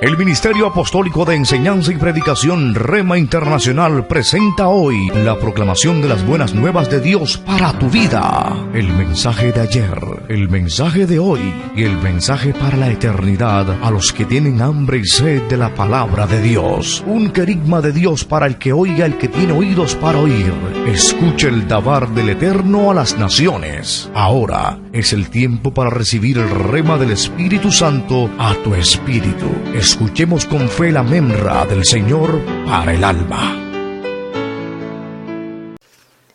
El Ministerio Apostólico de Enseñanza y Predicación Rema Internacional presenta hoy la proclamación de las buenas nuevas de Dios para tu vida. El mensaje de ayer, el mensaje de hoy y el mensaje para la eternidad a los que tienen hambre y sed de la palabra de Dios. Un querigma de Dios para el que oiga, el que tiene oídos para oír. Escuche el dabar del Eterno a las naciones. Ahora es el tiempo para recibir el rema del Espíritu Santo a tu espíritu. Escuchemos con fe la memra del Señor para el alma.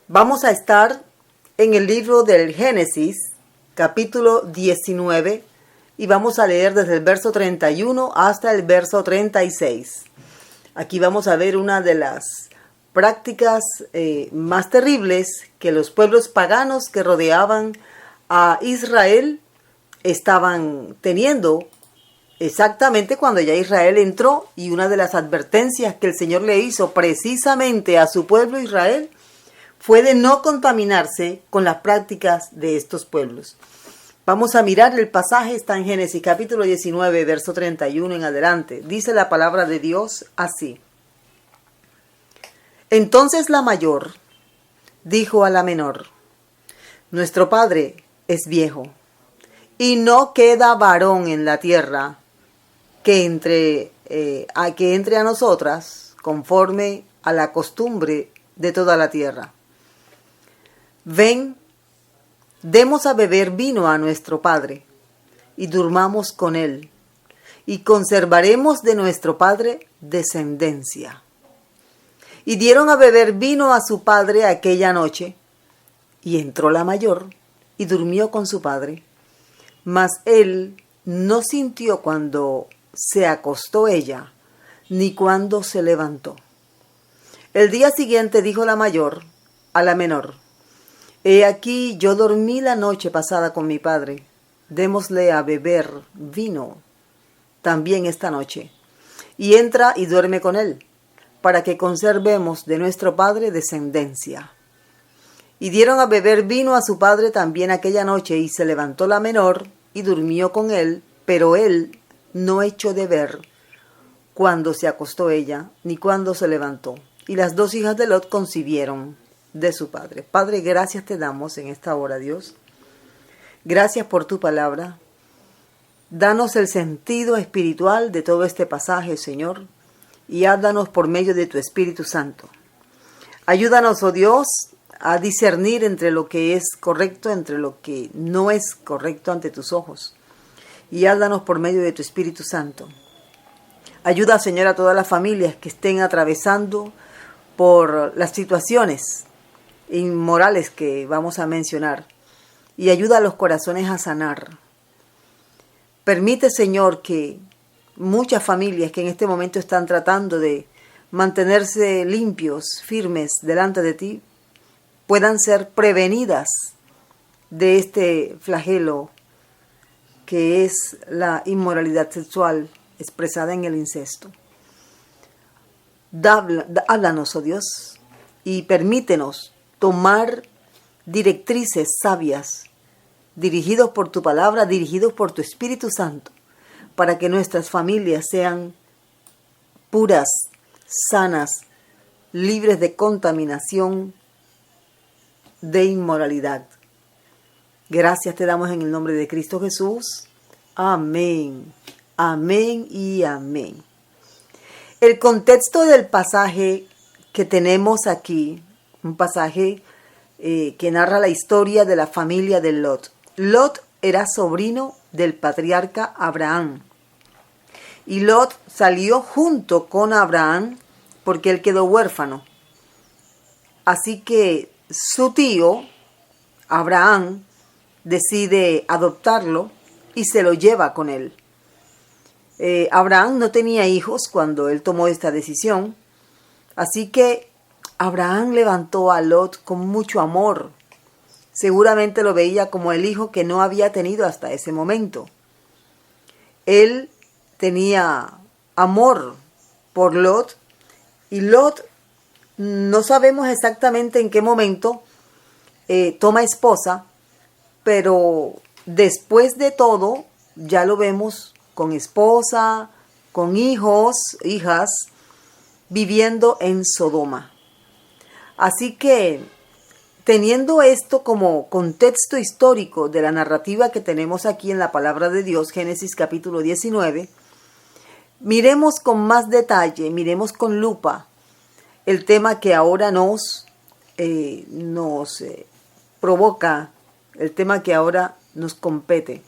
Vamos a estar en el libro del Génesis, capítulo 19, y vamos a leer desde el verso 31 hasta el verso 36. Aquí vamos a ver una de las prácticas más terribles que los pueblos paganos que rodeaban a Israel estaban teniendo exactamente cuando ya Israel entró, y una de las advertencias que el Señor le hizo precisamente a su pueblo Israel fue de no contaminarse con las prácticas de estos pueblos. Vamos a mirar el pasaje, está en Génesis capítulo 19, verso 31 en adelante. Dice la palabra de Dios así: Entonces la mayor dijo a la menor: Nuestro padre es viejo, y no queda varón en la tierra que entre a nosotras conforme a la costumbre de toda la tierra. Ven, demos a beber vino a nuestro padre, y durmamos con él, y conservaremos de nuestro padre descendencia. Y dieron a beber vino a su padre aquella noche, y entró la mayor, y durmió con su padre. Mas él no sintió cuando se acostó ella, ni cuando se levantó. El día siguiente dijo la mayor a la menor: He aquí, yo dormí la noche pasada con mi padre, démosle a beber vino también esta noche, y entra y duerme con él, para que conservemos de nuestro padre descendencia. Y dieron a beber vino a su padre también aquella noche, y se levantó la menor y durmió con él, pero él no echó de ver cuando se acostó ella, ni cuando se levantó. Y las dos hijas de Lot concibieron de su padre. Padre, gracias te damos en esta hora, Dios. Gracias por tu palabra. Danos el sentido espiritual de todo este pasaje, Señor, y háblanos por medio de tu Espíritu Santo. Ayúdanos, oh Dios, a discernir entre lo que es correcto, entre lo que no es correcto ante tus ojos. Y háblanos por medio de tu Espíritu Santo. Ayuda, Señor, a todas las familias que estén atravesando por las situaciones inmorales que vamos a mencionar. Y ayuda a los corazones a sanar. Permite, Señor, que muchas familias que en este momento están tratando de mantenerse limpios, firmes delante de ti, puedan ser prevenidas de este flagelo que es la inmoralidad sexual expresada en el incesto. Háblanos, oh Dios, y permítenos tomar directrices sabias, dirigidos por tu palabra, dirigidos por tu Espíritu Santo, para que nuestras familias sean puras, sanas, libres de contaminación, de inmoralidad. Gracias te damos en el nombre de Cristo Jesús. Amén. Amén y amén. El contexto del pasaje que tenemos aquí, un pasaje que narra la historia de la familia de Lot. Lot era sobrino del patriarca Abraham. Y Lot salió junto con Abraham porque él quedó huérfano. Así que su tío, Abraham, decide adoptarlo y se lo lleva con él. Abraham no tenía hijos cuando él tomó esta decisión, así que Abraham levantó a Lot con mucho amor. Seguramente lo veía como el hijo que no había tenido hasta ese momento. Él tenía amor por Lot, y Lot, no sabemos exactamente en qué momento toma esposa, pero después de todo ya lo vemos con esposa, con hijos, hijas, viviendo en Sodoma. Así que, teniendo esto como contexto histórico de la narrativa que tenemos aquí en la palabra de Dios, Génesis capítulo 19, miremos con más detalle, miremos con lupa el tema que ahora nos provoca, el tema que ahora nos compete.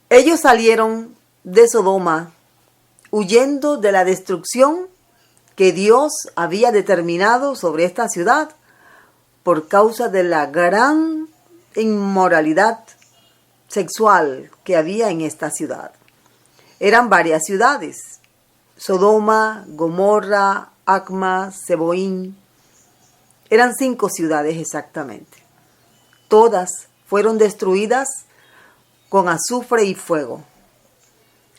Ellos salieron de Sodoma huyendo de la destrucción que Dios había determinado sobre esta ciudad por causa de la gran inmoralidad sexual que había en esta ciudad. Eran varias ciudades: Sodoma, Gomorra, Acma, Zeboim. Eran 5 ciudades exactamente. Todas fueron destruidas con azufre y fuego.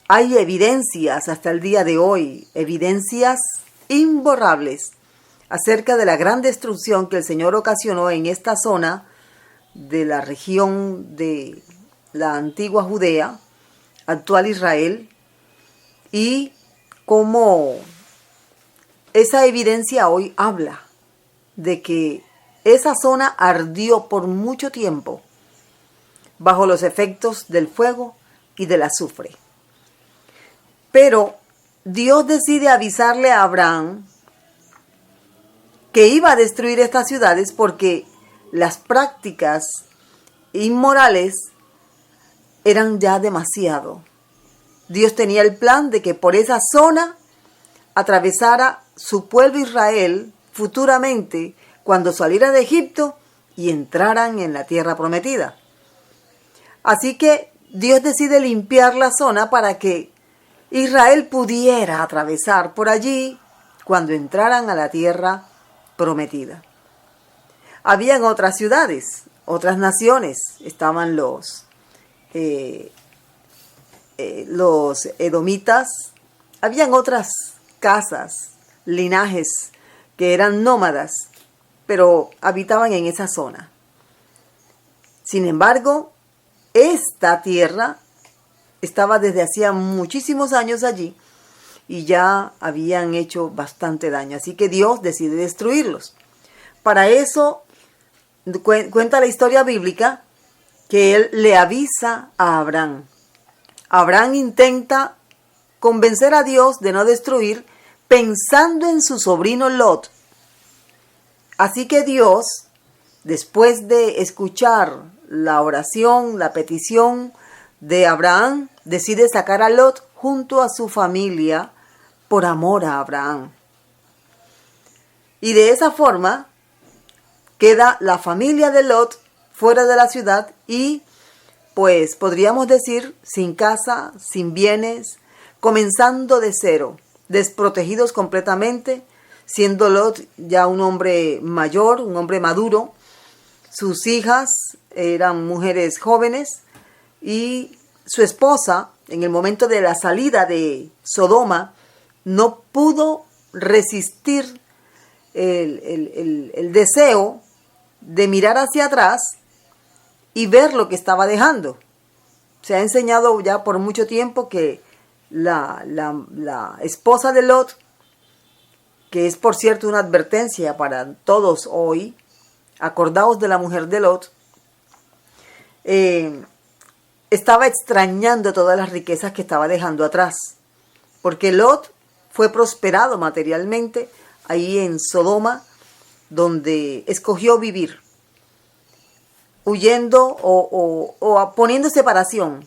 Hay evidencias hasta el día de hoy, evidencias imborrables acerca de la gran destrucción que el Señor ocasionó en esta zona de la región de la antigua Judea, actual Israel, y cómo esa evidencia hoy habla de que esa zona ardió por mucho tiempo bajo los efectos del fuego y del azufre. Pero Dios decide avisarle a Abraham que iba a destruir estas ciudades porque las prácticas inmorales eran ya demasiado. Dios tenía el plan de que por esa zona atravesara su pueblo Israel futuramente cuando saliera de Egipto y entraran en la tierra prometida. Así que Dios decide limpiar la zona para que Israel pudiera atravesar por allí cuando entraran a la tierra prometida. Habían otras ciudades, otras naciones. Estaban los edomitas. Habían otras casas, linajes que eran nómadas, pero habitaban en esa zona. Sin embargo, esta tierra estaba desde hacía muchísimos años allí y ya habían hecho bastante daño. Así que Dios decide destruirlos. Para eso cuenta la historia bíblica que Él le avisa a Abraham. Abraham intenta convencer a Dios de no destruir pensando en su sobrino Lot. Así que Dios, después de escuchar la oración, la petición de Abraham, decide sacar a Lot junto a su familia por amor a Abraham. Y de esa forma queda la familia de Lot fuera de la ciudad y, pues, podríamos decir, sin casa, sin bienes, comenzando de cero, desprotegidos completamente, siendo Lot ya un hombre mayor, un hombre maduro. Sus hijas eran mujeres jóvenes y su esposa, en el momento de la salida de Sodoma, no pudo resistir el deseo de mirar hacia atrás y ver lo que estaba dejando. Se ha enseñado ya por mucho tiempo que la esposa de Lot, que es por cierto una advertencia para todos hoy, acordaos de la mujer de Lot, estaba extrañando todas las riquezas que estaba dejando atrás, porque Lot fue prosperado materialmente ahí en Sodoma, donde escogió vivir, huyendo o poniendo separación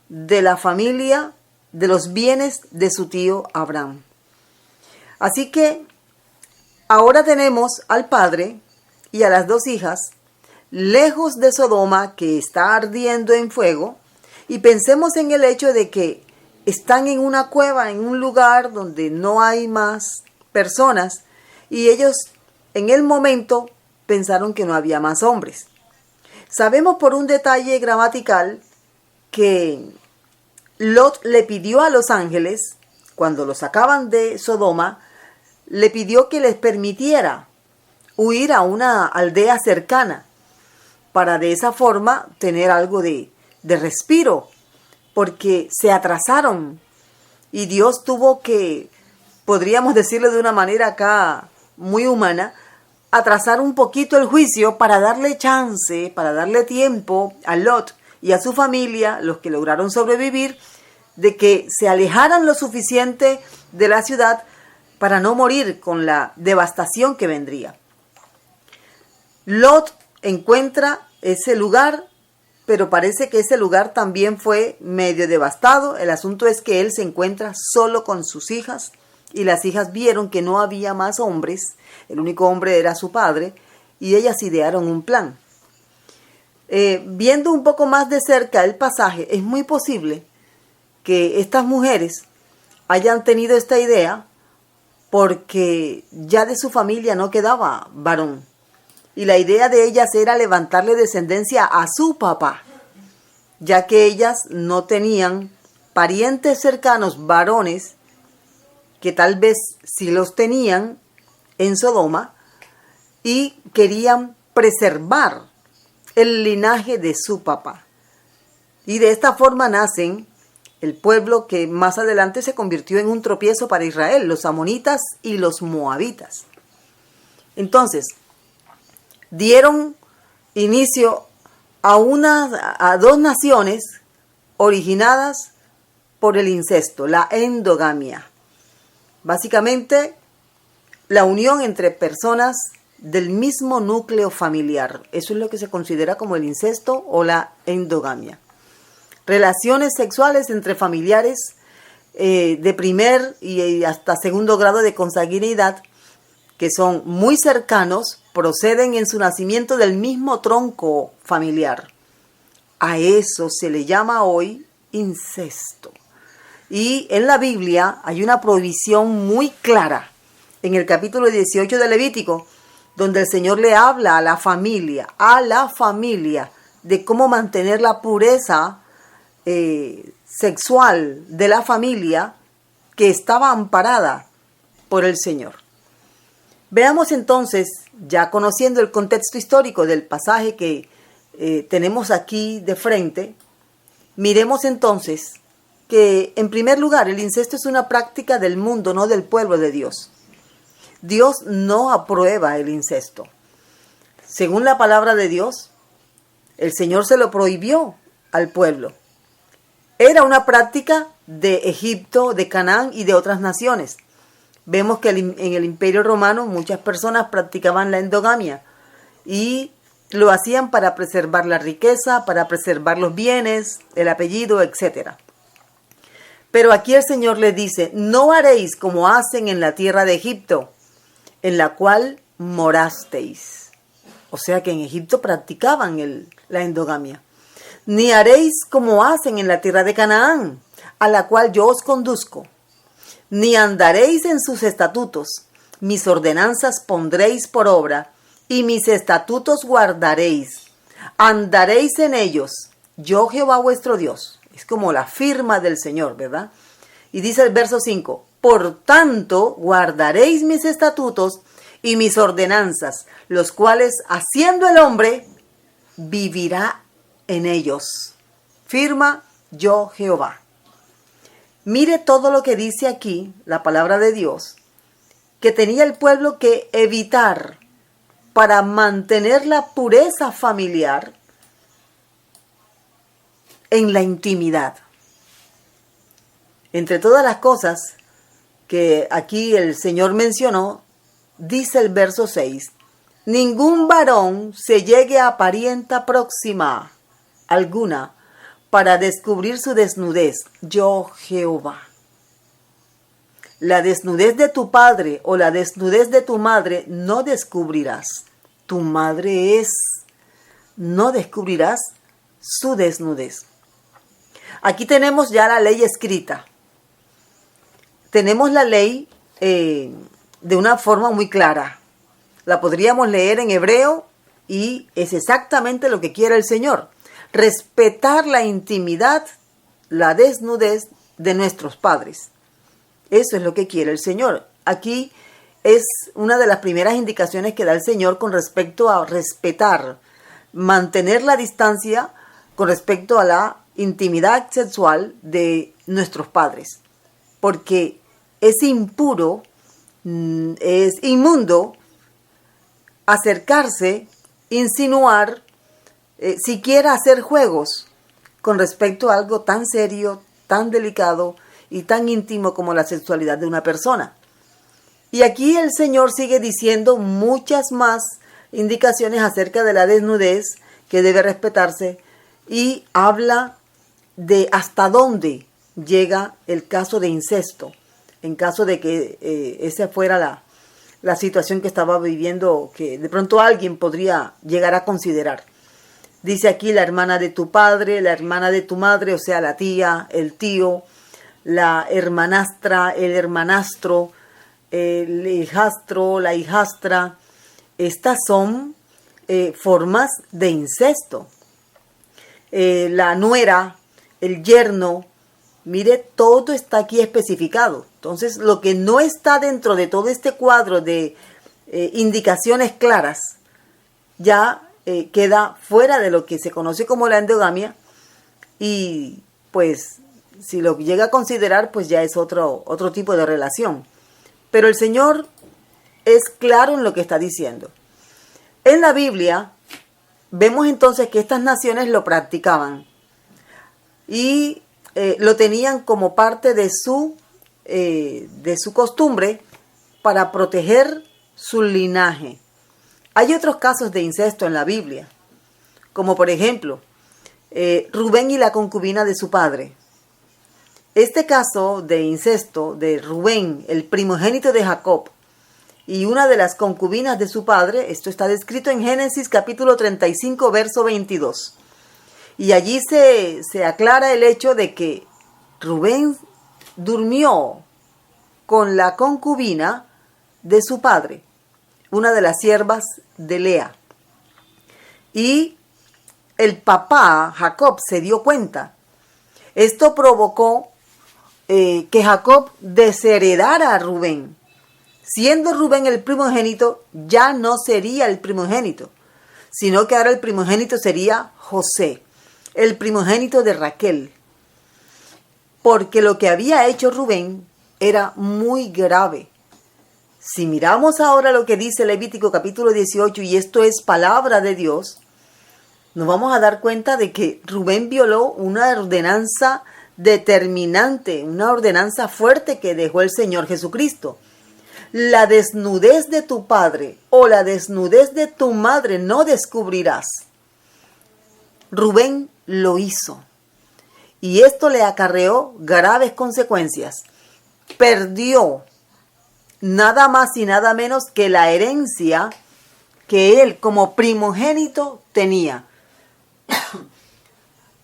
de la familia, de los bienes de su tío Abraham. Así que ahora tenemos al padre y a las 2 hijas lejos de Sodoma, que está ardiendo en fuego, y pensemos en el hecho de que están en una cueva, en un lugar donde no hay más personas, y ellos en el momento pensaron que no había más hombres. Sabemos por un detalle gramatical que Lot le pidió a los ángeles, cuando los sacaban de Sodoma, le pidió que les permitiera huir a una aldea cercana, para de esa forma tener algo de respiro, porque se atrasaron y Dios tuvo que, podríamos decirlo de una manera acá muy humana, atrasar un poquito el juicio para darle chance, para darle tiempo a Lot y a su familia, los que lograron sobrevivir, de que se alejaran lo suficiente de la ciudad para no morir con la devastación que vendría. Lot encuentra ese lugar, pero parece que ese lugar también fue medio devastado. El asunto es que él se encuentra solo con sus hijas y las hijas vieron que no había más hombres, el único hombre era su padre, y ellas idearon un plan. Viendo un poco más de cerca el pasaje, es muy posible que estas mujeres hayan tenido esta idea porque ya de su familia no quedaba varón. Y la idea de ellas era levantarle descendencia a su papá, ya que ellas no tenían parientes cercanos varones, que tal vez sí los tenían en Sodoma, y querían preservar el linaje de su papá. Y de esta forma nacen el pueblo que más adelante se convirtió en un tropiezo para Israel, los amonitas y los moabitas. Entonces, dieron inicio a dos naciones originadas por el incesto, la endogamia. Básicamente, la unión entre personas del mismo núcleo familiar. Eso es lo que se considera como el incesto o la endogamia. Relaciones sexuales entre familiares de primer y hasta segundo grado de consanguinidad, que son muy cercanos, proceden en su nacimiento del mismo tronco familiar. A eso se le llama hoy incesto. Y en la Biblia hay una prohibición muy clara en el capítulo 18 de Levítico, donde el Señor le habla a la familia, de cómo mantener la pureza sexual de la familia que estaba amparada por el Señor. Veamos entonces, ya conociendo el contexto histórico del pasaje que tenemos aquí de frente, miremos entonces que en primer lugar el incesto es una práctica del mundo, no del pueblo de Dios. Dios no aprueba el incesto. Según la palabra de Dios, el Señor se lo prohibió al pueblo. Era una práctica de Egipto, de Canaán y de otras naciones. Vemos que en el Imperio Romano muchas personas practicaban la endogamia y lo hacían para preservar la riqueza, para preservar los bienes, el apellido, etc. Pero aquí el Señor les dice, no haréis como hacen en la tierra de Egipto, en la cual morasteis. O sea que en Egipto practicaban la endogamia. Ni haréis como hacen en la tierra de Canaán, a la cual yo os conduzco. Ni andaréis en sus estatutos, mis ordenanzas pondréis por obra, y mis estatutos guardaréis. Andaréis en ellos, yo Jehová vuestro Dios. Es como la firma del Señor, ¿verdad? Y dice el verso 5, por tanto guardaréis mis estatutos y mis ordenanzas, los cuales haciendo el hombre, vivirá en ellos. Firma yo Jehová. Mire todo lo que dice aquí, la palabra de Dios, que tenía el pueblo que evitar para mantener la pureza familiar en la intimidad. Entre todas las cosas que aquí el Señor mencionó, dice el verso 6, ningún varón se llegue a parienta próxima alguna para descubrir su desnudez, yo Jehová. La desnudez de tu padre o la desnudez de tu madre no descubrirás. Tu madre es, no descubrirás su desnudez. Aquí tenemos ya la ley escrita. Tenemos la ley de una forma muy clara. La podríamos leer en hebreo y es exactamente lo que quiere el Señor. Respetar la intimidad, la desnudez de nuestros padres. Eso es lo que quiere el Señor. Aquí es una de las primeras indicaciones que da el Señor con respecto a respetar, mantener la distancia con respecto a la intimidad sexual de nuestros padres. porque es impuro, es inmundo acercarse, insinuar, siquiera hacer juegos con respecto a algo tan serio, tan delicado y tan íntimo como la sexualidad de una persona. Y aquí el Señor sigue diciendo muchas más indicaciones acerca de la desnudez que debe respetarse y habla de hasta dónde llega el caso de incesto, en caso de que esa fuera la situación que estaba viviendo, que de pronto alguien podría llegar a considerar. Dice aquí la hermana de tu padre, la hermana de tu madre, o sea, la tía, el tío, la hermanastra, el hermanastro, el hijastro, la hijastra. Estas son formas de incesto. La nuera, el yerno, mire, todo está aquí especificado. Entonces, lo que no está dentro de todo este cuadro de indicaciones claras, ya queda fuera de lo que se conoce como la endogamia, y pues si lo llega a considerar, pues ya es otro tipo de relación. Pero el Señor es claro en lo que está diciendo. En la Biblia vemos entonces que estas naciones lo practicaban y lo tenían como parte de su costumbre para proteger su linaje. Hay otros casos de incesto en la Biblia, como por ejemplo Rubén y la concubina de su padre. Este caso de incesto de Rubén, el primogénito de Jacob, y una de las concubinas de su padre, esto está descrito en Génesis capítulo 35, verso 22. Y allí se aclara el hecho de que Rubén durmió con la concubina de su padre, una de las siervas de Lea. Y el papá, Jacob, se dio cuenta. Esto provocó que Jacob desheredara a Rubén. Siendo Rubén el primogénito, ya no sería el primogénito, sino que ahora el primogénito sería José, el primogénito de Raquel. Porque lo que había hecho Rubén era muy grave. Si miramos ahora lo que dice Levítico capítulo 18, y esto es palabra de Dios, nos vamos a dar cuenta de que Rubén violó una ordenanza determinante, una ordenanza fuerte que dejó el Señor Jesucristo. La desnudez de tu padre o la desnudez de tu madre no descubrirás. Rubén lo hizo. Y esto le acarreó graves consecuencias. Perdió nada más y nada menos que la herencia que él como primogénito tenía.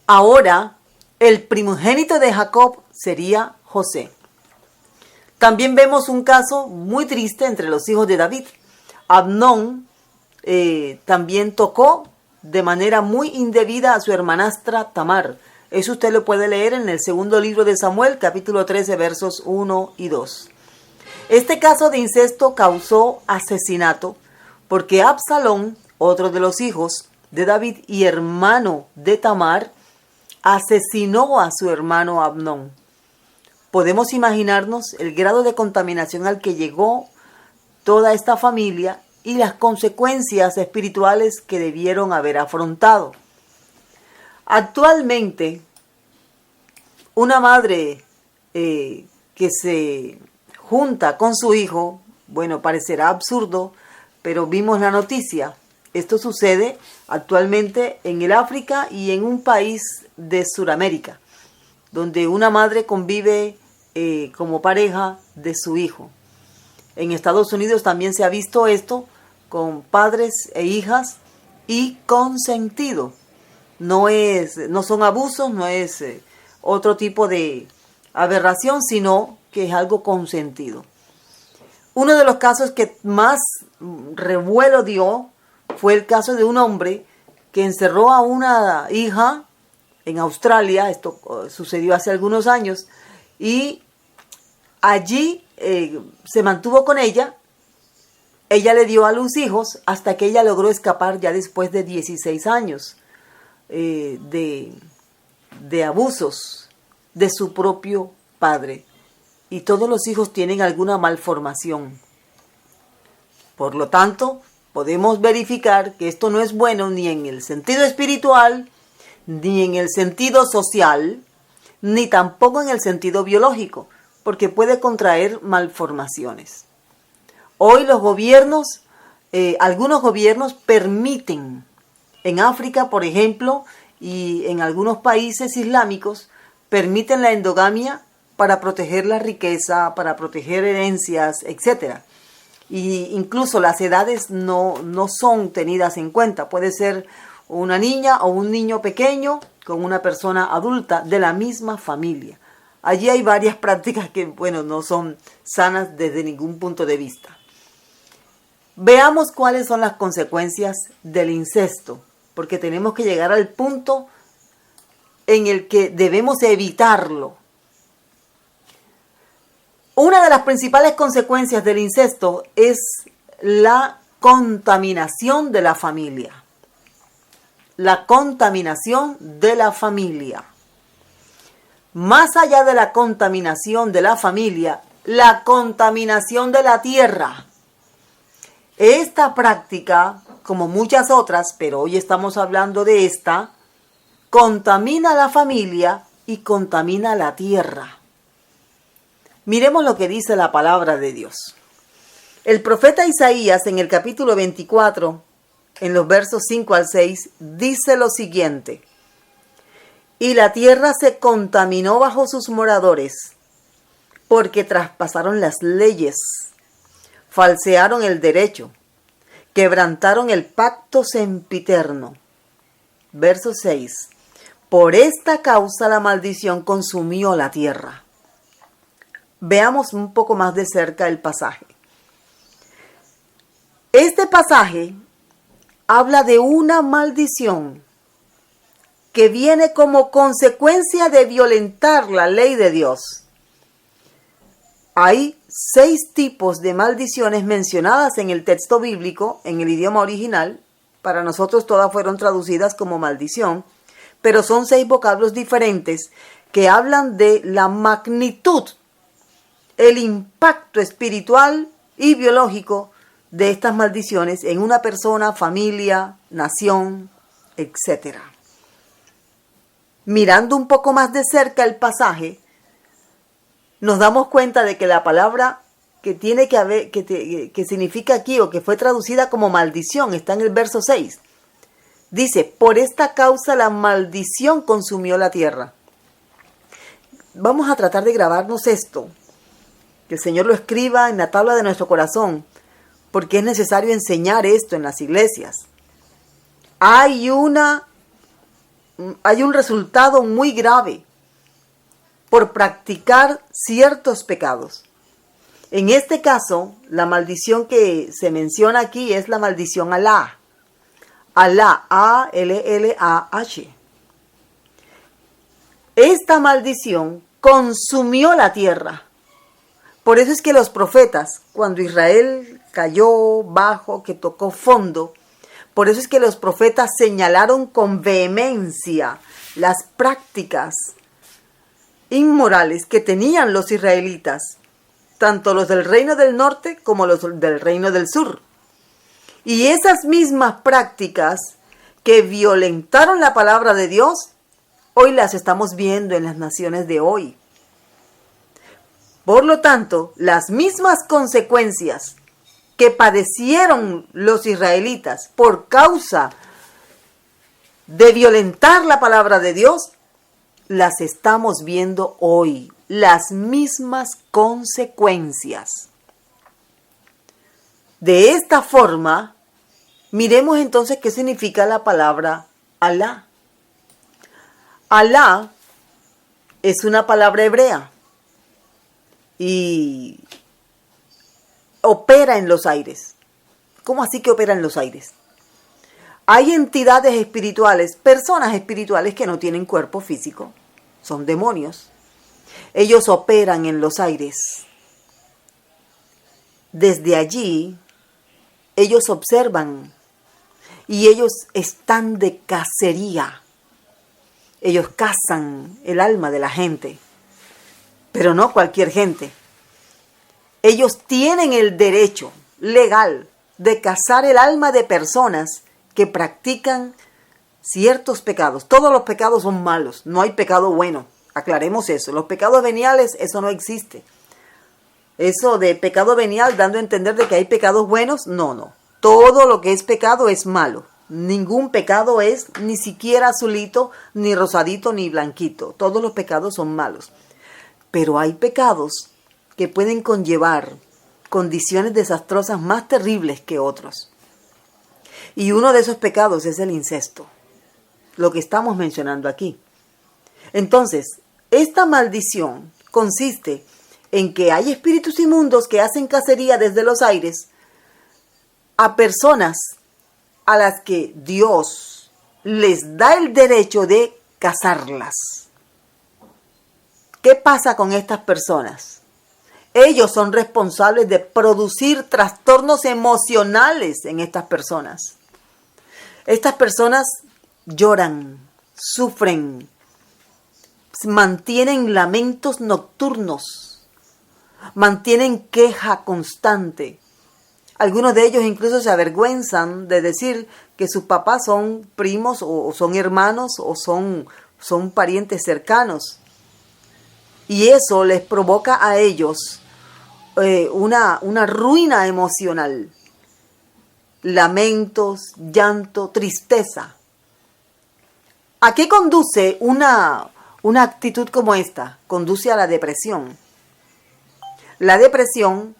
Ahora, el primogénito de Jacob sería José. También vemos un caso muy triste entre los hijos de David. Amnón también tocó de manera muy indebida a su hermanastra Tamar. Eso usted lo puede leer en el segundo libro de Samuel, capítulo 13, versos 1 y 2. Este caso de incesto causó asesinato porque Absalón, otro de los hijos de David y hermano de Tamar, asesinó a su hermano Amnón. Podemos imaginarnos el grado de contaminación al que llegó toda esta familia y las consecuencias espirituales que debieron haber afrontado. Actualmente, una madre que se junta con su hijo, bueno, parecerá absurdo, pero vimos la noticia. Esto sucede actualmente en el África y en un país de Sudamérica, donde una madre convive como pareja de su hijo. En Estados Unidos también se ha visto esto con padres e hijas y consentido. No son abusos, no es otro tipo de aberración, sino que es algo consentido. Uno de los casos que más revuelo dio fue el caso de un hombre que encerró a una hija en Australia. Esto sucedió hace algunos años, y allí se mantuvo con ella. Ella le dio a luz hijos hasta que ella logró escapar ya después de 16 años de abusos de su propio padre. y todos los hijos tienen alguna malformación. Por lo tanto, podemos verificar que esto no es bueno ni en el sentido espiritual, ni en el sentido social, ni tampoco en el sentido biológico, porque puede contraer malformaciones. Hoy los gobiernos, algunos gobiernos permiten, en África, por ejemplo, y en algunos países islámicos, permiten la endogamia para proteger la riqueza, para proteger herencias, etc. Y incluso las edades no son tenidas en cuenta. Puede ser una niña o un niño pequeño con una persona adulta de la misma familia. Allí hay varias prácticas que, no son sanas desde ningún punto de vista. Veamos cuáles son las consecuencias del incesto, porque tenemos que llegar al punto en el que debemos evitarlo. Una de las principales consecuencias del incesto es la contaminación de la familia. La contaminación de la familia. Más allá de la contaminación de la familia, la contaminación de la tierra. Esta práctica, como muchas otras, pero hoy estamos hablando de esta, contamina la familia y contamina la tierra. Miremos lo que dice la palabra de Dios. El profeta Isaías en el capítulo 24, en los versos 5 al 6, dice lo siguiente: y la tierra se contaminó bajo sus moradores, porque traspasaron las leyes, falsearon el derecho, quebrantaron el pacto sempiterno. Verso 6. Por esta causa la maldición consumió la tierra. Veamos un poco más de cerca el pasaje. Este pasaje habla de una maldición que viene como consecuencia de violentar la ley de Dios. Hay 6 tipos de maldiciones mencionadas en el texto bíblico, en el idioma original. Para nosotros todas fueron traducidas como maldición, pero son 6 vocablos diferentes que hablan de la magnitud, el impacto espiritual y biológico de estas maldiciones en una persona, familia, nación, etc. Mirando un poco más de cerca el pasaje, nos damos cuenta de que la palabra que tiene que haber, que significa aquí o que fue traducida como maldición, está en el verso 6. Dice: por esta causa la maldición consumió la tierra. Vamos a tratar de grabarnos esto, que el Señor lo escriba en la tabla de nuestro corazón, porque es necesario enseñar esto en las iglesias. Hay un resultado muy grave por practicar ciertos pecados. En este caso, la maldición que se menciona aquí es la maldición Alá. Alá, A-L-L-A-H. Esta maldición consumió la tierra. Por eso es que los profetas, cuando Israel cayó bajo, que tocó fondo, por eso es que los profetas señalaron con vehemencia las prácticas inmorales que tenían los israelitas, tanto los del reino del norte como los del reino del sur. Y esas mismas prácticas que violentaron la palabra de Dios, hoy las estamos viendo en las naciones de hoy. Por lo tanto, las mismas consecuencias que padecieron los israelitas por causa de violentar la palabra de Dios, las estamos viendo hoy, las mismas consecuencias. De esta forma, miremos entonces qué significa la palabra Alá. Alá es una palabra hebrea y opera en los aires. ¿Cómo así que opera en los aires? Hay entidades espirituales, personas espirituales que no tienen cuerpo físico, son demonios. Ellos operan en los aires. Desde allí, ellos observan y ellos están de cacería. Ellos cazan el alma de la gente. pero no cualquier gente. Ellos tienen el derecho legal de cazar el alma de personas que practican ciertos pecados. Todos los pecados son malos, no hay pecado bueno. Aclaremos eso. Los pecados veniales, eso no existe. Eso de pecado venial, dando a entender de que hay pecados buenos, no. Todo lo que es pecado es malo. Ningún pecado es ni siquiera azulito, ni rosadito, ni blanquito. Todos los pecados son malos. Pero hay pecados que pueden conllevar condiciones desastrosas más terribles que otros. Y uno de esos pecados es el incesto, lo que estamos mencionando aquí. Entonces, esta maldición consiste en que hay espíritus inmundos que hacen cacería desde los aires a personas a las que Dios les da el derecho de cazarlas. ¿Qué pasa con estas personas? Ellos son responsables de producir trastornos emocionales en estas personas. Estas personas lloran, sufren, mantienen lamentos nocturnos, mantienen queja constante. Algunos de ellos incluso se avergüenzan de decir que sus papás son primos o son hermanos o son parientes cercanos. Y eso les provoca a ellos una ruina emocional. Lamentos, llanto, tristeza. ¿A qué conduce una actitud como esta? Conduce a la depresión. La depresión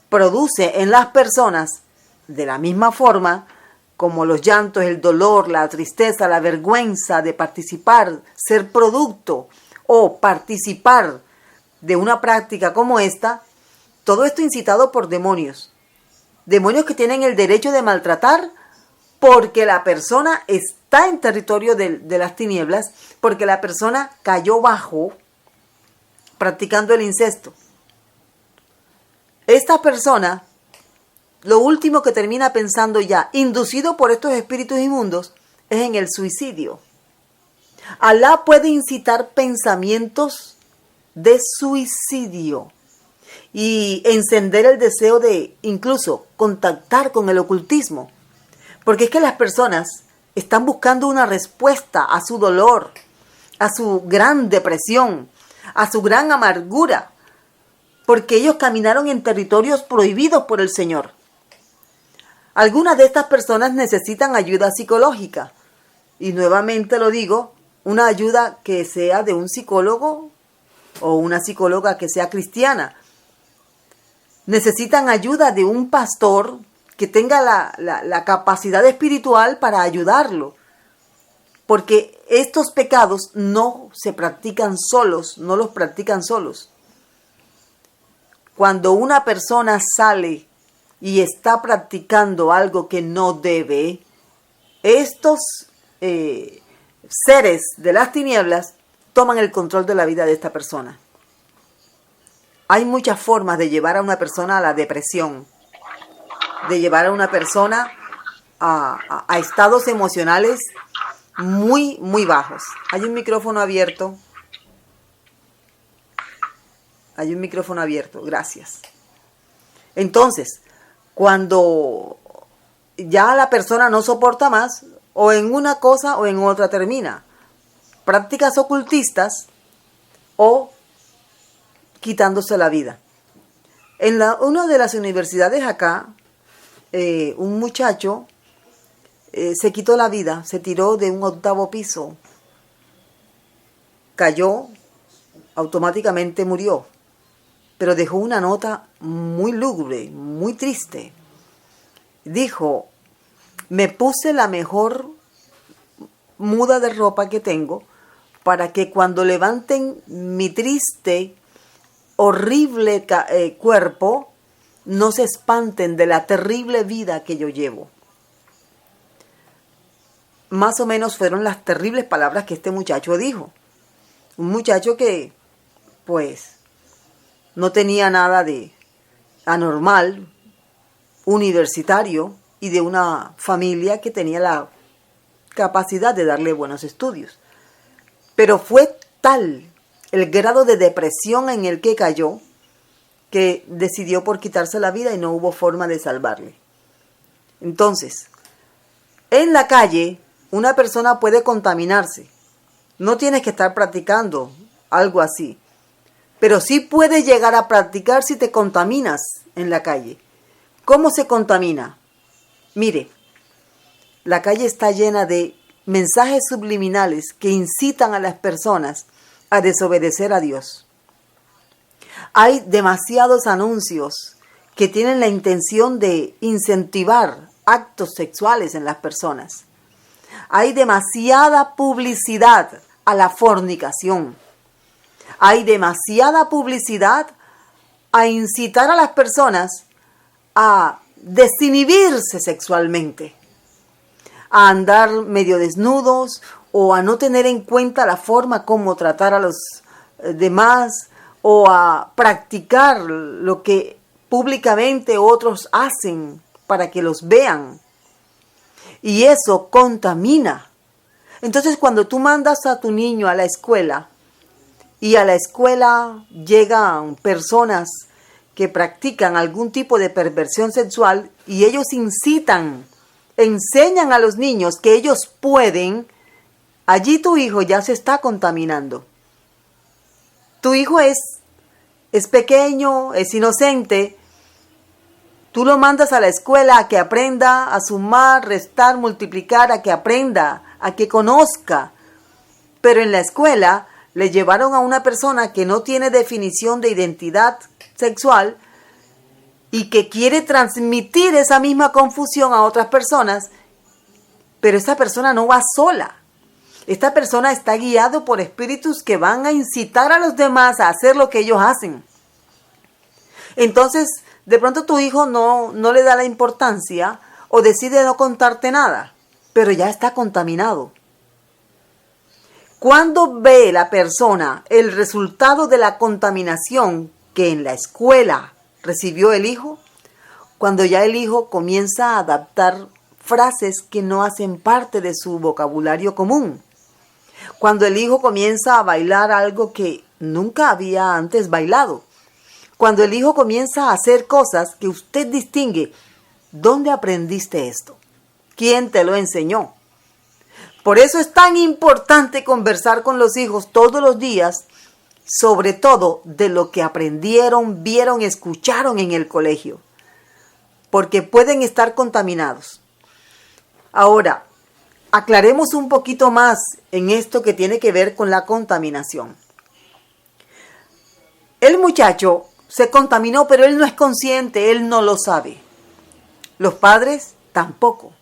produce en las personas, de la misma forma como los llantos, el dolor, la tristeza, la vergüenza de participar, ser producto o participar de una práctica como esta, todo esto incitado por demonios. Demonios que tienen el derecho de maltratar porque la persona está en territorio de las tinieblas, porque la persona cayó bajo practicando el incesto. Esta persona, lo último que termina pensando ya, inducido por estos espíritus inmundos, es en el suicidio. Alá puede incitar pensamientos de suicidio y encender el deseo de incluso contactar con el ocultismo. Porque es que las personas están buscando una respuesta a su dolor, a su gran depresión, a su gran amargura, porque ellos caminaron en territorios prohibidos por el Señor. Algunas de estas personas necesitan ayuda psicológica. Y nuevamente lo digo, una ayuda que sea de un psicólogo o una psicóloga que sea cristiana. Necesitan ayuda de un pastor que tenga la capacidad espiritual para ayudarlo. Porque estos pecados no se practican solos, no los practican solos. Cuando una persona sale y está practicando algo que no debe, estos seres de las tinieblas toman el control de la vida de esta persona. Hay muchas formas de llevar a una persona a la depresión, de llevar a una persona a estados emocionales muy, muy bajos. Hay un micrófono abierto. Hay un micrófono abierto, gracias. Entonces, cuando ya la persona no soporta más, o en una cosa o en otra termina. Prácticas ocultistas o quitándose la vida. En una de las universidades acá, un muchacho se quitó la vida, se tiró de un 8º piso, cayó, automáticamente murió, pero dejó una nota muy lúgubre, muy triste. Dijo: me puse la mejor muda de ropa que tengo para que cuando levanten mi triste, horrible cuerpo, no se espanten de la terrible vida que yo llevo. Más o menos fueron las terribles palabras que este muchacho dijo. Un muchacho que, pues, no tenía nada de anormal, universitario y de una familia que tenía la capacidad de darle buenos estudios. Pero fue tal el grado de depresión en el que cayó, que decidió por quitarse la vida y no hubo forma de salvarle. Entonces, en la calle, una persona puede contaminarse. No tienes que estar practicando algo así. Pero sí puedes llegar a practicar si te contaminas en la calle. ¿Cómo se contamina? Mire, la calle está llena de mensajes subliminales que incitan a las personas a desobedecer a Dios. Hay demasiados anuncios que tienen la intención de incentivar actos sexuales en las personas. Hay demasiada publicidad a la fornicación. Hay demasiada publicidad a incitar a las personas a desinhibirse sexualmente, a andar medio desnudos o a no tener en cuenta la forma como tratar a los demás o a practicar lo que públicamente otros hacen para que los vean. Y eso contamina. Entonces, cuando tú mandas a tu niño a la escuela y a la escuela llegan personas que practican algún tipo de perversión sexual y ellos incitan, enseñan a los niños que ellos pueden, allí tu hijo ya se está contaminando. Tu hijo es pequeño, es inocente. Tú lo mandas a la escuela a que aprenda a sumar, restar, multiplicar, a que aprenda, a que conozca. Pero en la escuela le llevaron a una persona que no tiene definición de identidad sexual y que quiere transmitir esa misma confusión a otras personas, pero esa persona no va sola. Esta persona está guiado por espíritus que van a incitar a los demás a hacer lo que ellos hacen. Entonces, de pronto tu hijo no le da la importancia o decide no contarte nada, pero ya está contaminado. ¿Cuándo ve la persona el resultado de la contaminación que en la escuela recibió el hijo? Cuando ya el hijo comienza a adaptar frases que no hacen parte de su vocabulario común. Cuando el hijo comienza a bailar algo que nunca había antes bailado. Cuando el hijo comienza a hacer cosas que usted distingue. ¿Dónde aprendiste esto? ¿Quién te lo enseñó? Por eso es tan importante conversar con los hijos todos los días, sobre todo de lo que aprendieron, vieron, escucharon en el colegio, porque pueden estar contaminados. Ahora, aclaremos un poquito más en esto que tiene que ver con la contaminación. El muchacho se contaminó, pero él no es consciente, él no lo sabe. Los padres tampoco.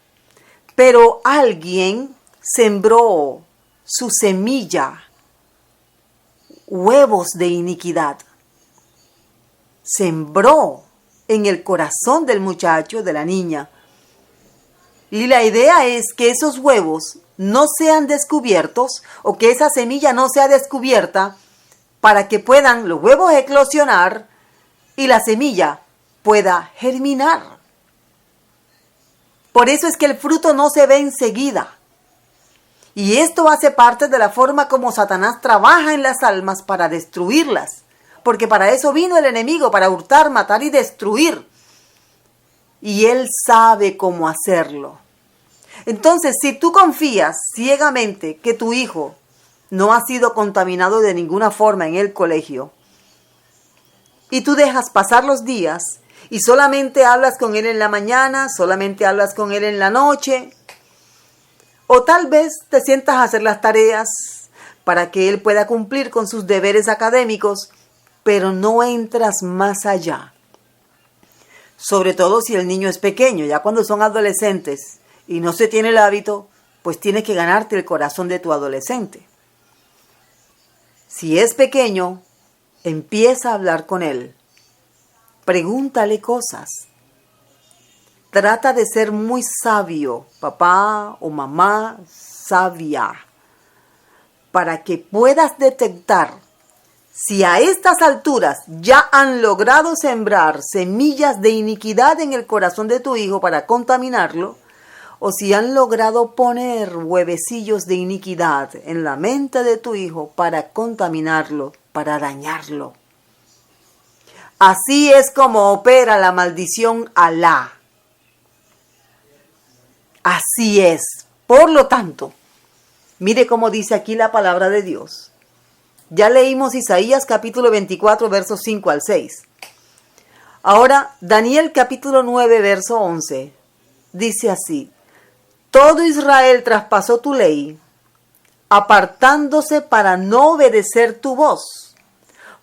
Pero alguien sembró su semilla, huevos de iniquidad. Sembró en el corazón del muchacho, de la niña. Y la idea es que esos huevos no sean descubiertos o que esa semilla no sea descubierta para que puedan los huevos eclosionar y la semilla pueda germinar. Por eso es que el fruto no se ve enseguida. Y esto hace parte de la forma como Satanás trabaja en las almas para destruirlas. Porque para eso vino el enemigo, para hurtar, matar y destruir. Y él sabe cómo hacerlo. Entonces, si tú confías ciegamente que tu hijo no ha sido contaminado de ninguna forma en el colegio, y tú dejas pasar los días y solamente hablas con él en la mañana, solamente hablas con él en la noche, o tal vez te sientas a hacer las tareas para que él pueda cumplir con sus deberes académicos, pero no entras más allá. Sobre todo si el niño es pequeño, ya cuando son adolescentes y no se tiene el hábito, pues tienes que ganarte el corazón de tu adolescente. Si es pequeño, empieza a hablar con él. Pregúntale cosas. Trata de ser muy sabio, papá o mamá sabia, para que puedas detectar si a estas alturas ya han logrado sembrar semillas de iniquidad en el corazón de tu hijo para contaminarlo, o si han logrado poner huevecillos de iniquidad en la mente de tu hijo para contaminarlo, para dañarlo. Así es como opera la maldición Alá. Así es. Por lo tanto, mire cómo dice aquí la palabra de Dios. Ya leímos Isaías capítulo 24, versos 5 al 6. Ahora, Daniel capítulo 9, verso 11. Dice así: todo Israel traspasó tu ley, apartándose para no obedecer tu voz,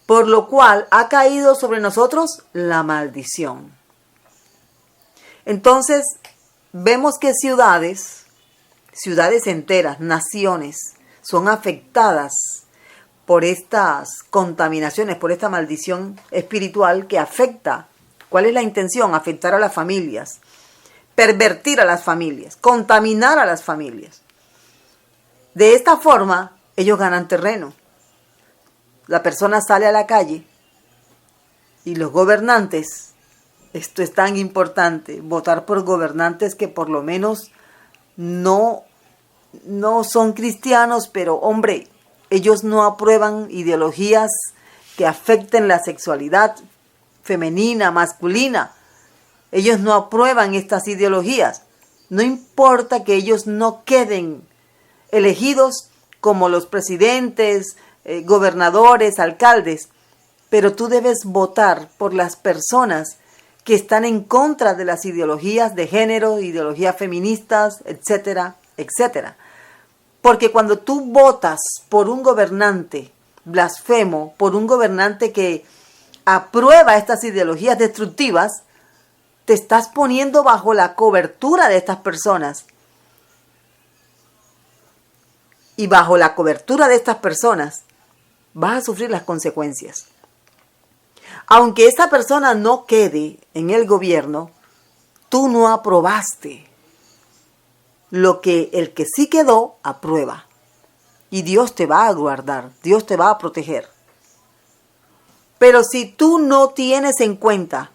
por lo cual ha caído sobre nosotros la maldición. Entonces, vemos que ciudades enteras, naciones, son afectadas por estas contaminaciones, por esta maldición espiritual que afecta. ¿Cuál es la intención? Afectar a las familias, pervertir a las familias, contaminar a las familias. De esta forma, ellos ganan terreno. La persona sale a la calle y los gobernantes, esto es tan importante, votar por gobernantes que por lo menos no son cristianos, pero hombre, ellos no aprueban ideologías que afecten la sexualidad femenina, masculina. Ellos no aprueban estas ideologías. No importa que ellos no queden elegidos como los presidentes, gobernadores, alcaldes, pero tú debes votar por las personas que están en contra de las ideologías de género, ideologías feministas, etcétera, etcétera. Porque cuando tú votas por un gobernante blasfemo, por un gobernante que aprueba estas ideologías destructivas, te estás poniendo bajo la cobertura de estas personas. Y bajo la cobertura de estas personas vas a sufrir las consecuencias. Aunque esta persona no quede en el gobierno, tú no aprobaste lo que el que sí quedó aprueba. Y Dios te va a guardar, Dios te va a proteger. Pero si tú no tienes en cuenta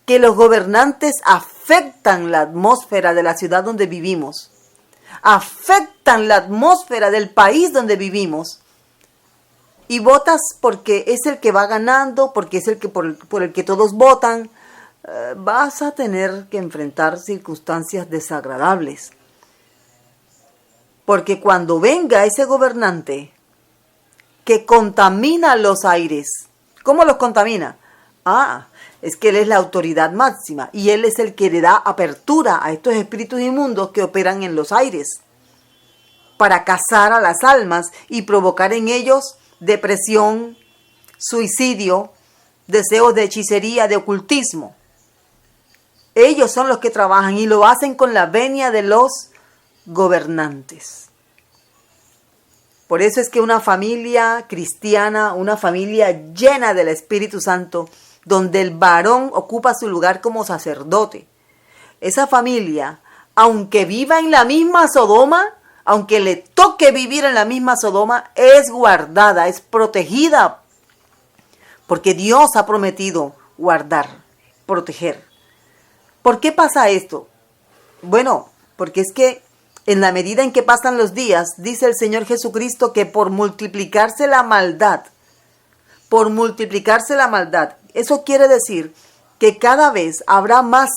que los gobernantes afectan la atmósfera de la ciudad donde vivimos, afectan la atmósfera del país donde vivimos, y votas porque es el que va ganando, porque es el que por el que todos votan, vas a tener que enfrentar circunstancias desagradables. Porque cuando venga ese gobernante que contamina los aires, ¿cómo los contamina? Es que Él es la autoridad máxima y Él es el que le da apertura a estos espíritus inmundos que operan en los aires para cazar a las almas y provocar en ellos depresión, suicidio, deseos de hechicería, de ocultismo. Ellos son los que trabajan y lo hacen con la venia de los gobernantes. Por eso es que una familia cristiana, una familia llena del Espíritu Santo, donde el varón ocupa su lugar como sacerdote, esa familia, aunque viva en la misma Sodoma, aunque le toque vivir en la misma Sodoma, es guardada, es protegida, porque Dios ha prometido guardar, proteger. ¿Por qué pasa esto? Bueno, porque es que en la medida en que pasan los días, dice el Señor Jesucristo que por multiplicarse la maldad, eso quiere decir que cada vez habrá más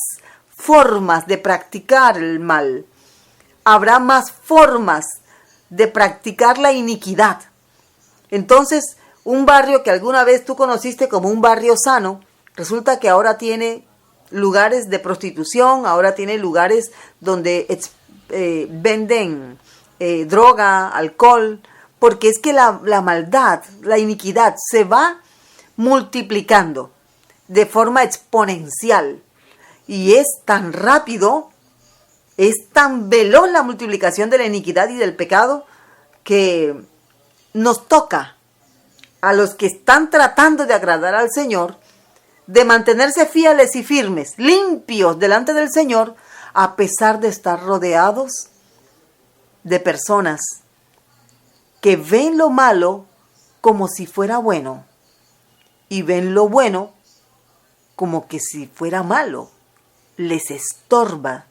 formas de practicar el mal, habrá más formas de practicar la iniquidad. Entonces, un barrio que alguna vez tú conociste como un barrio sano, resulta que ahora tiene lugares de prostitución, ahora tiene lugares donde venden droga, alcohol, porque es que la maldad, la iniquidad se va multiplicando de forma exponencial y es tan rápido, es tan veloz la multiplicación de la iniquidad y del pecado que nos toca a los que están tratando de agradar al Señor de mantenerse fieles y firmes, limpios delante del Señor, a pesar de estar rodeados de personas que ven lo malo como si fuera bueno y ven lo bueno como que si fuera malo, les estorba.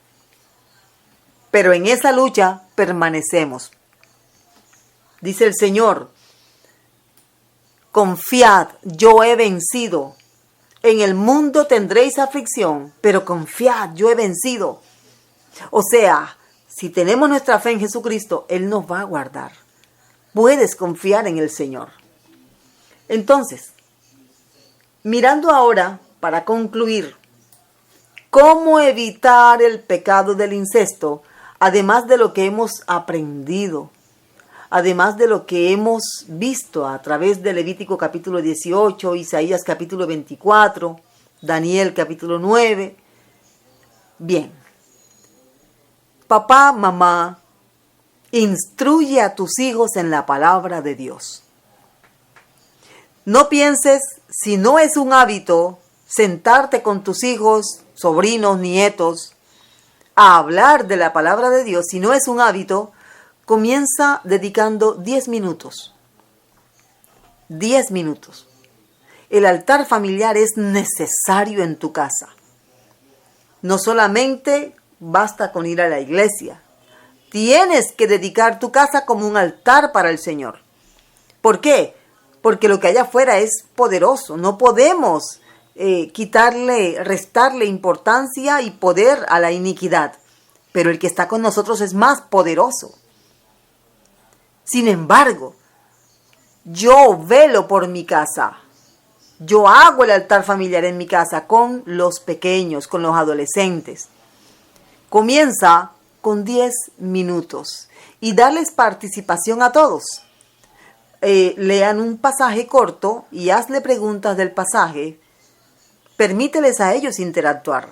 pero en esa lucha permanecemos. Dice el Señor, confiad, yo he vencido. En el mundo tendréis aflicción, pero confiad, yo he vencido. O sea, si tenemos nuestra fe en Jesucristo, Él nos va a guardar. Puedes confiar en el Señor. Entonces, mirando ahora, para concluir, ¿cómo evitar el pecado del incesto? Además de lo que hemos aprendido, además de lo que hemos visto a través de Levítico capítulo 18, Isaías capítulo 24, Daniel capítulo 9. Bien, papá, mamá, instruye a tus hijos en la palabra de Dios. No pienses, si no es un hábito, sentarte con tus hijos, sobrinos, nietos, a hablar de la palabra de Dios. Si no es un hábito, comienza dedicando 10 minutos. 10 minutos. El altar familiar es necesario en tu casa. No solamente basta con ir a la iglesia. Tienes que dedicar tu casa como un altar para el Señor. ¿Por qué? Porque lo que hay afuera es poderoso. No podemos restarle importancia y poder a la iniquidad. Pero el que está con nosotros es más poderoso. Sin embargo, yo velo por mi casa. Yo hago el altar familiar en mi casa con los pequeños, con los adolescentes. Comienza con 10 minutos y darles participación a todos. Lean un pasaje corto y hazle preguntas del pasaje. Permíteles a ellos interactuar.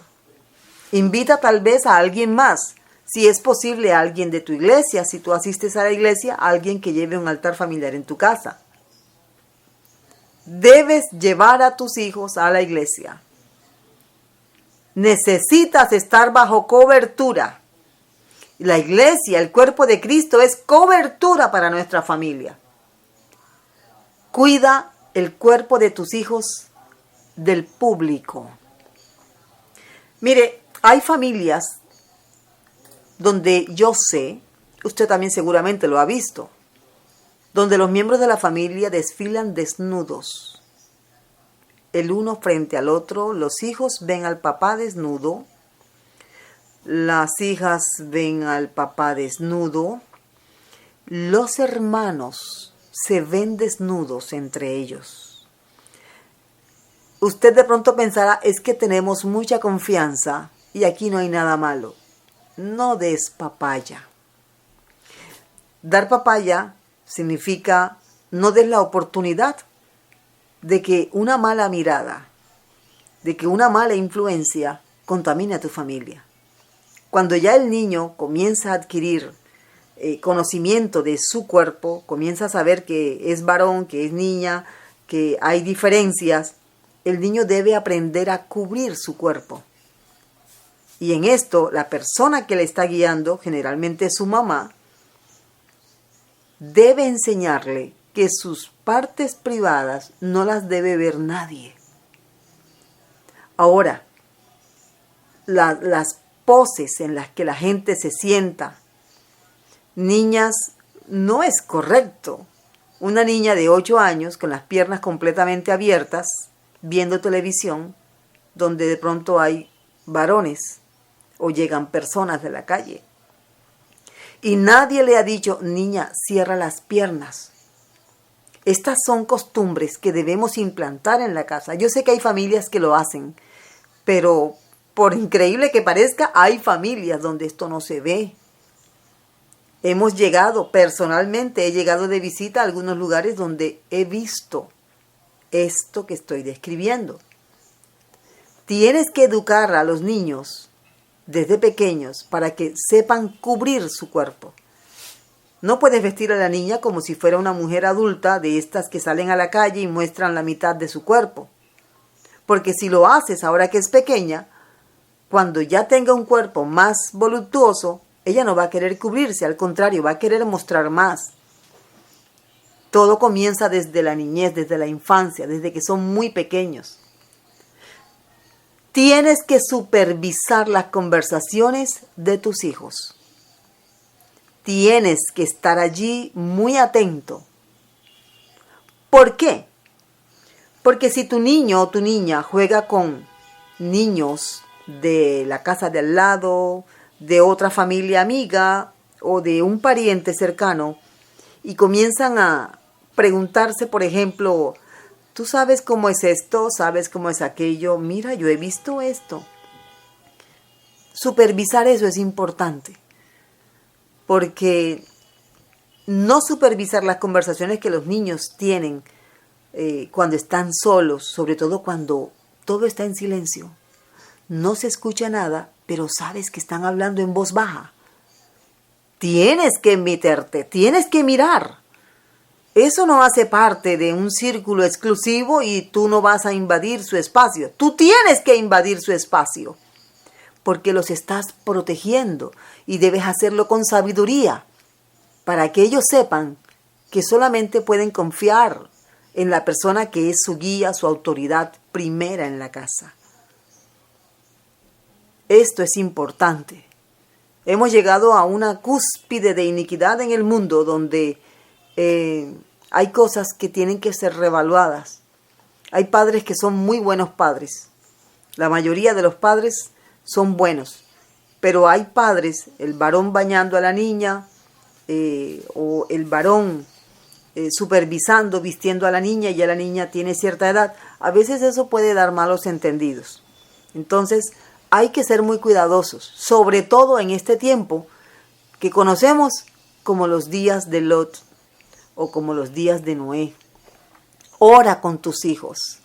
Invita tal vez a alguien más. Si es posible, a alguien de tu iglesia. Si tú asistes a la iglesia, a alguien que lleve un altar familiar en tu casa. Debes llevar a tus hijos a la iglesia. Necesitas estar bajo cobertura. La iglesia, el cuerpo de Cristo, es cobertura para nuestra familia. Cuida el cuerpo de tus hijos del público. Mire, hay familias donde yo sé, usted también seguramente lo ha visto, donde los miembros de la familia desfilan desnudos, el uno frente al otro. Los hijos ven al papá desnudo, las hijas ven al papá desnudo, los hermanos se ven desnudos entre ellos. Usted de pronto pensará, es que tenemos mucha confianza y aquí no hay nada malo. No des papaya. Dar papaya significa no des la oportunidad de que una mala mirada, de que una mala influencia contamine a tu familia. Cuando ya el niño comienza a adquirir conocimiento de su cuerpo, comienza a saber que es varón, que es niña, que hay diferencias, el niño debe aprender a cubrir su cuerpo. Y en esto, la persona que le está guiando, generalmente su mamá, debe enseñarle que sus partes privadas no las debe ver nadie. Ahora, las poses en las que la gente se sienta, niñas, no es correcto. Una niña de 8 años con las piernas completamente abiertas, viendo televisión, donde de pronto hay varones o llegan personas de la calle. Y nadie le ha dicho, niña, cierra las piernas. Estas son costumbres que debemos implantar en la casa. Yo sé que hay familias que lo hacen, pero por increíble que parezca, hay familias donde esto no se ve. Hemos llegado, personalmente he llegado de visita a algunos lugares donde he visto esto que estoy describiendo. Tienes que educar a los niños desde pequeños para que sepan cubrir su cuerpo. No puedes vestir a la niña como si fuera una mujer adulta de estas que salen a la calle y muestran la mitad de su cuerpo. Porque si lo haces ahora que es pequeña, cuando ya tenga un cuerpo más voluptuoso, ella no va a querer cubrirse, al contrario, va a querer mostrar más. Todo comienza desde la niñez, desde la infancia, desde que son muy pequeños. Tienes que supervisar las conversaciones de tus hijos. tienes que estar allí muy atento. ¿Por qué? Porque si tu niño o tu niña juega con niños de la casa de al lado, de otra familia amiga o de un pariente cercano, y comienzan a preguntarse, por ejemplo, ¿tú sabes cómo es esto? ¿Sabes cómo es aquello? Mira, yo he visto esto. Supervisar eso es importante, porque no supervisar las conversaciones que los niños tienen cuando están solos, sobre todo cuando todo está en silencio, no se escucha nada, pero sabes que están hablando en voz baja. Tienes que meterte, tienes que mirar. Eso no hace parte de un círculo exclusivo y tú no vas a invadir su espacio. Tú tienes que invadir su espacio, porque los estás protegiendo y debes hacerlo con sabiduría, para que ellos sepan que solamente pueden confiar en la persona que es su guía, su autoridad primera en la casa. Esto es importante. Hemos llegado a una cúspide de iniquidad en el mundo donde hay cosas que tienen que ser reevaluadas. Hay padres que son muy buenos padres. La mayoría de los padres son buenos. Pero hay padres, el varón bañando a la niña o el varón supervisando, vistiendo a la niña y ya la niña tiene cierta edad. A veces eso puede dar malos entendidos. Entonces hay que ser muy cuidadosos, sobre todo en este tiempo que conocemos como los días de Lot o como los días de Noé. Ora con tus hijos,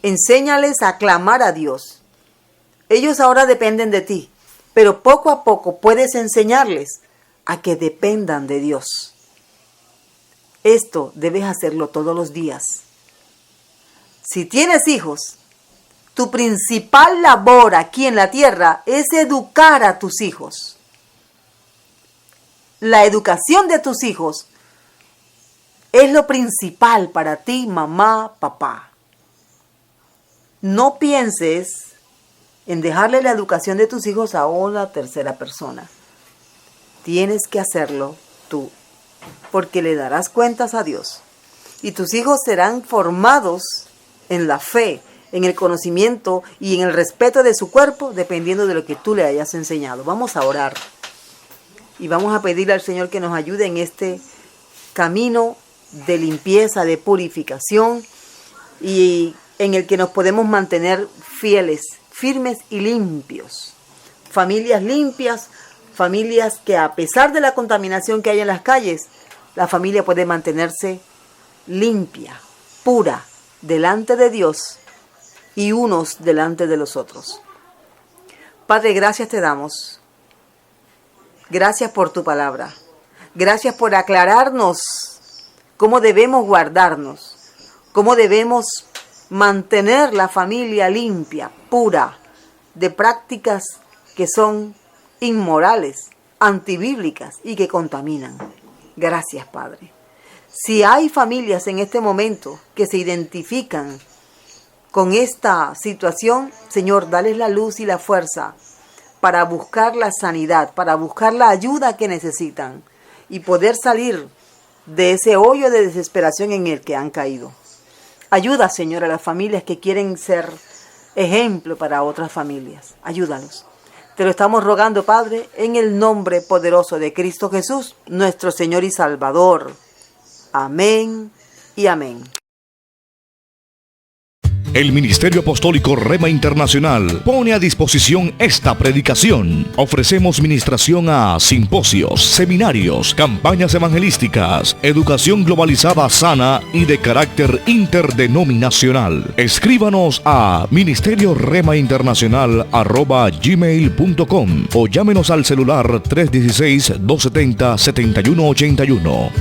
enséñales a clamar a Dios. Ellos ahora dependen de ti, pero poco a poco puedes enseñarles a que dependan de Dios. Esto debes hacerlo todos los días. Si tienes hijos, tu principal labor aquí en la tierra es educar a tus hijos. La educación de tus hijos es lo principal para ti, mamá, papá. No pienses en dejarle la educación de tus hijos a una tercera persona. Tienes que hacerlo tú, porque le darás cuentas a Dios. Y tus hijos serán formados en la fe, en el conocimiento y en el respeto de su cuerpo, dependiendo de lo que tú le hayas enseñado. Vamos a orar y vamos a pedirle al Señor que nos ayude en este camino de limpieza, de purificación, y en el que nos podemos mantener fieles, firmes y limpios. Familias limpias, familias que a pesar de la contaminación que hay en las calles, la familia puede mantenerse limpia, pura, delante de Dios y unos delante de los otros. Padre, gracias te damos. Gracias por tu palabra. Gracias por aclararnos cómo debemos guardarnos, cómo debemos mantener la familia limpia, pura, de prácticas que son inmorales, antibíblicas y que contaminan. Gracias, Padre. Si hay familias en este momento que se identifican con esta situación, Señor, dales la luz y la fuerza para buscar la sanidad, para buscar la ayuda que necesitan y poder salir de ese hoyo de desesperación en el que han caído. Ayuda, Señor, a las familias que quieren ser ejemplo para otras familias. Ayúdalos. Te lo estamos rogando, Padre, en el nombre poderoso de Cristo Jesús, nuestro Señor y Salvador. Amén y amén. El Ministerio Apostólico Rema Internacional pone a disposición esta predicación. Ofrecemos ministración a simposios, seminarios, campañas evangelísticas, educación globalizada sana y de carácter interdenominacional. Escríbanos a ministerio-rema-internacional@gmail.com o llámenos al celular 316-270-7181.